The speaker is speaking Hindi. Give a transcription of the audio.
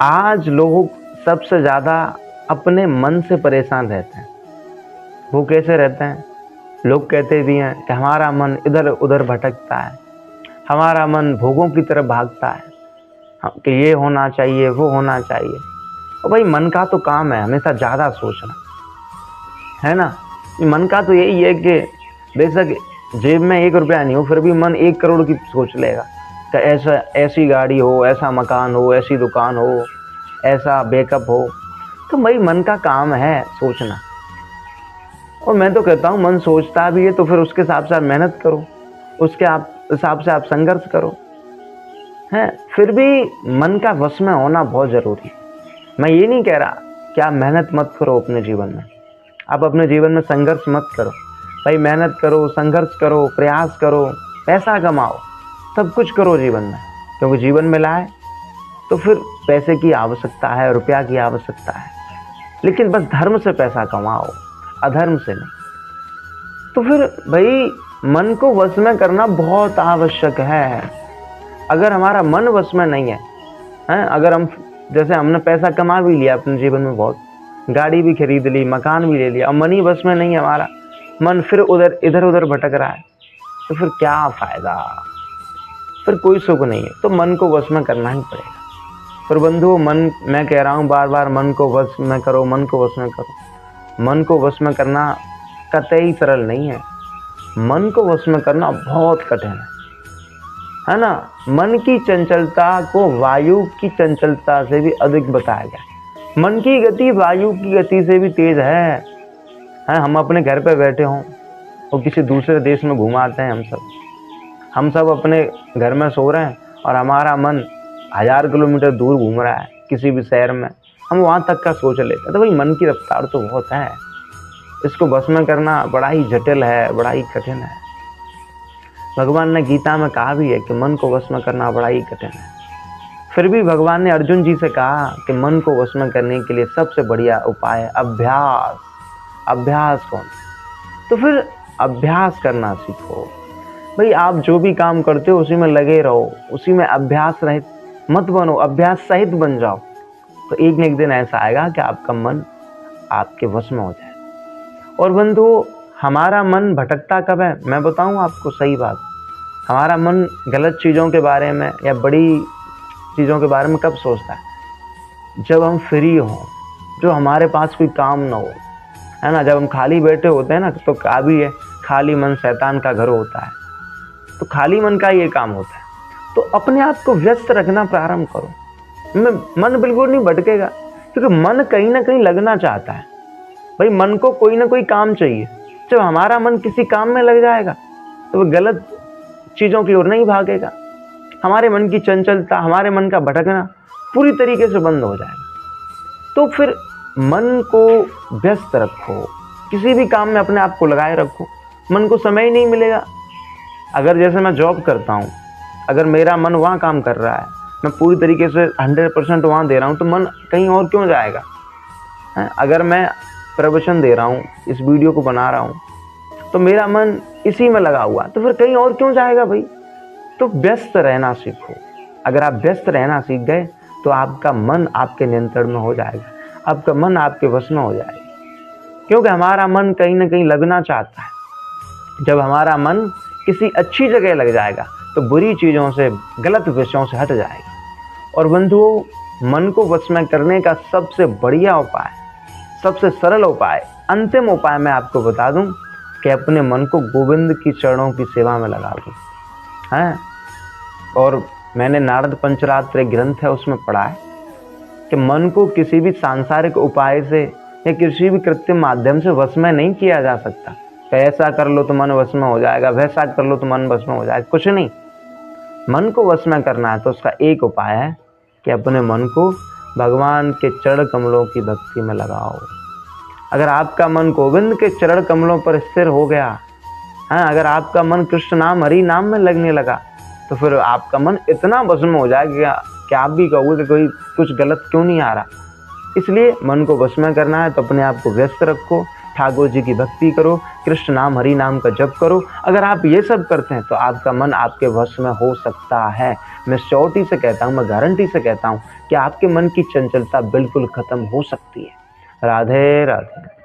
आज लोग सबसे ज़्यादा अपने मन से परेशान रहते हैं। वो कैसे रहते हैं? लोग कहते भी हैं कि हमारा मन इधर उधर भटकता है, हमारा मन भोगों की तरफ भागता है, कि ये होना चाहिए, वो होना चाहिए। और भाई मन का तो काम है हमेशा ज़्यादा सोचना, है ना। ये मन का तो यही है कि बेशक जेब में 1 रुपया नहीं हो, फिर भी मन 1 करोड़ की सोच लेगा कि ऐसी गाड़ी हो, ऐसा मकान हो, ऐसी दुकान हो, ऐसा बैकअप हो। तो भाई मन का काम है सोचना। और मैं तो कहता हूँ मन सोचता भी है तो फिर उसके हिसाब से आप मेहनत करो, उसके हिसाब से आप संघर्ष करो, हैं। फिर भी मन का वश में होना बहुत ज़रूरी है। मैं ये नहीं कह रहा कि आप मेहनत मत करो अपने जीवन में, आप अपने जीवन में संघर्ष मत करो। भाई मेहनत करो, संघर्ष करो, प्रयास करो, पैसा कमाओ, सब कुछ करो जीवन में, क्योंकि जीवन में लाए तो फिर पैसे की आवश्यकता है, रुपया की आवश्यकता है, लेकिन बस धर्म से पैसा कमाओ, अधर्म से नहीं। तो फिर भाई मन को वश में करना बहुत आवश्यक है। अगर हमारा मन वश में नहीं है, अगर हम जैसे हमने पैसा कमा भी लिया अपने जीवन में, बहुत गाड़ी भी खरीद ली, मकान भी ले लिया, और मन ही वश में नहीं है हमारा, मन फिर इधर उधर भटक रहा है, तो फिर क्या फायदा, फिर कोई सुख नहीं है। तो मन को वश में करना ही पड़ेगा। पर बंधुओं, मैं कह रहा हूँ बार बार, मन को वश में करो, मन को वश में करो। मन को वश में करना कतई सरल नहीं है, मन को वश में करना बहुत कठिन है ना। मन की चंचलता को वायु की चंचलता से भी अधिक बताया गया। मन की गति वायु की गति से भी तेज है। हम अपने घर पे बैठे हों और किसी दूसरे देश में घुमाते हैं, हम सब अपने घर में सो रहे हैं और हमारा मन 1000 किलोमीटर दूर घूम रहा है किसी भी शहर में, हम वहाँ तक का सोच लेते हैं। तो भाई मन की रफ्तार तो बहुत है, इसको बस में करना बड़ा ही जटिल है, बड़ा ही कठिन है। भगवान ने गीता में कहा भी है कि मन को वश में करना बड़ा ही कठिन है। फिर भी भगवान ने अर्जुन जी से कहा कि मन को वश में करने के लिए सबसे बढ़िया उपाय है अभ्यास। अभ्यास कौन? तो फिर अभ्यास करना सीखो। भाई आप जो भी काम करते हो उसी में लगे रहो, उसी में अभ्यास रहित मत बनो, अभ्यास सहित बन जाओ। तो एक न एक दिन ऐसा आएगा कि आपका मन आपके वश में हो जाए। और बंधु, हमारा मन भटकता कब है? मैं बताऊं आपको सही बात, हमारा मन गलत चीज़ों के बारे में या बड़ी चीज़ों के बारे में कब सोचता है? जब हम फ्री हों, जो हमारे पास कोई काम ना हो, है ना। जब हम खाली बैठे होते हैं ना, तो कहा भी है खाली मन शैतान का घर होता है। तो खाली मन का ये काम होता है। तो अपने आप को व्यस्त रखना प्रारंभ करो, मन बिल्कुल नहीं भटकेगा, क्योंकि मन कहीं ना कहीं लगना चाहता है। भाई मन को कोई ना कोई काम चाहिए। जब हमारा मन किसी काम में लग जाएगा तो वो गलत चीज़ों की ओर नहीं भागेगा। हमारे मन की चंचलता, हमारे मन का भटकना पूरी तरीके से बंद हो जाएगा। तो फिर मन को व्यस्त रखो, किसी भी काम में अपने आप को लगाए रखो। मन को समय ही नहीं मिलेगा। अगर जैसे मैं जॉब करता हूँ, अगर मेरा मन वहाँ काम कर रहा है, मैं पूरी तरीके से 100% वहाँ दे रहा हूँ, तो मन कहीं और क्यों जाएगा? अगर मैं प्रवचन दे रहा हूँ, इस वीडियो को बना रहा हूँ, तो मेरा मन इसी में लगा हुआ, तो फिर कहीं और क्यों जाएगा भाई? तो व्यस्त रहना सीखो। अगर आप व्यस्त रहना सीख गए तो आपका मन आपके नियंत्रण में हो जाएगा, आपका मन आपके वश में हो जाएगा। क्योंकि हमारा मन कहीं ना कहीं लगना चाहता है। जब हमारा मन किसी अच्छी जगह लग जाएगा तो बुरी चीज़ों से, गलत विषयों से हट जाएगा। और बंधुओं, मन को वश में करने का सबसे बढ़िया उपाय, सबसे सरल उपाय, अंतिम उपाय मैं आपको बता दूं कि अपने मन को गोविंद की चरणों की सेवा में लगा दो। हैं, और मैंने नारद पंचरात्र ग्रंथ है उसमें पढ़ा है कि मन को किसी भी सांसारिक उपाय से या किसी भी कृत्रिम माध्यम से वश में नहीं किया जा सकता। तो ऐसा कर लो तो मन वश में हो जाएगा, वैसा कर लो तो मन वश में हो जाएगा, कुछ नहीं। मन को वश में करना है तो उसका एक उपाय है कि अपने मन को भगवान के चरण कमलों की भक्ति में लगाओ। अगर आपका मन गोविंद के चरण कमलों पर स्थिर हो गया, अगर आपका मन कृष्ण नाम, हरि नाम में लगने लगा, तो फिर आपका मन इतना वश में हो जाएगा कि आप भी कहोगे कि कोई कुछ गलत क्यों नहीं आ रहा। इसलिए मन को वश में करना है तो अपने आप को व्यस्त रखो, ठाकुर जी की भक्ति करो, कृष्ण नाम, हरि नाम का जप करो। अगर आप ये सब करते हैं तो आपका मन आपके वश में हो सकता है। मैं श्योरिटी से कहता हूँ, मैं गारंटी से कहता हूँ कि आपके मन की चंचलता बिल्कुल खत्म हो सकती है। राधे राधे।